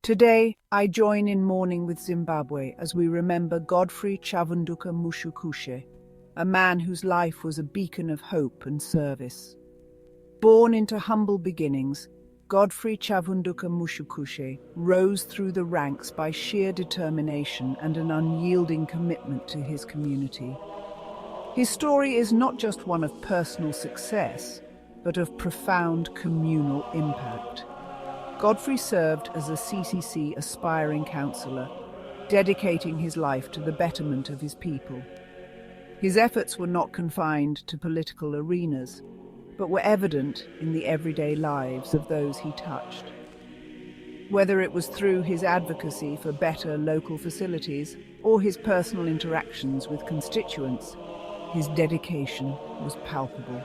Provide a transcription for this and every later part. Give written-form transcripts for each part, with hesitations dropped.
Today, I join in mourning with Zimbabwe as we remember Godfrey Chavunduka Mushukushe, a man whose life was a beacon of hope and service. Born into humble beginnings, Godfrey Chavunduka Mushukushe rose through the ranks by sheer determination and an unyielding commitment to his community. His story is not just one of personal success, but of profound communal impact. Godfrey served as a CCC aspiring councillor, dedicating his life to the betterment of his people. His efforts were not confined to political arenas, but were evident in the everyday lives of those he touched. Whether it was through his advocacy for better local facilities or his personal interactions with constituents, his dedication was palpable.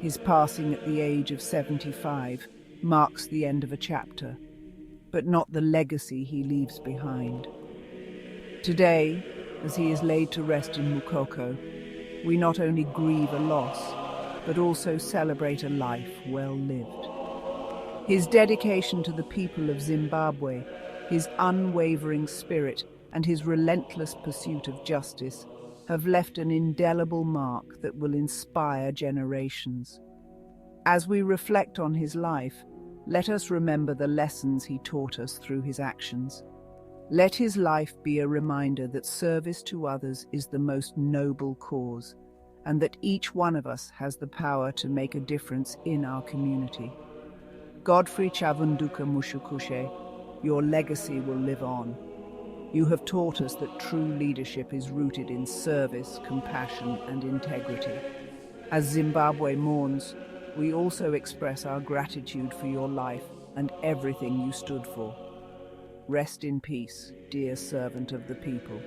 His passing at the age of 75 marks the end of a chapter, but not the legacy he leaves behind. Today, as he is laid to rest in Mukoko, we not only grieve a loss, but also celebrate a life well lived. His dedication to the people of Zimbabwe, his unwavering spirit, and his relentless pursuit of justice have left an indelible mark that will inspire generations. As we reflect on his life, let us remember the lessons he taught us through his actions. Let his life be a reminder that service to others is the most noble cause, and that each one of us has the power to make a difference in our community. Godfrey Chavunduka Mushukushe, your legacy will live on. You have taught us that true leadership is rooted in service, compassion, and integrity. As Zimbabwe mourns, we also express our gratitude for your life and everything you stood for. Rest in peace, dear servant of the people.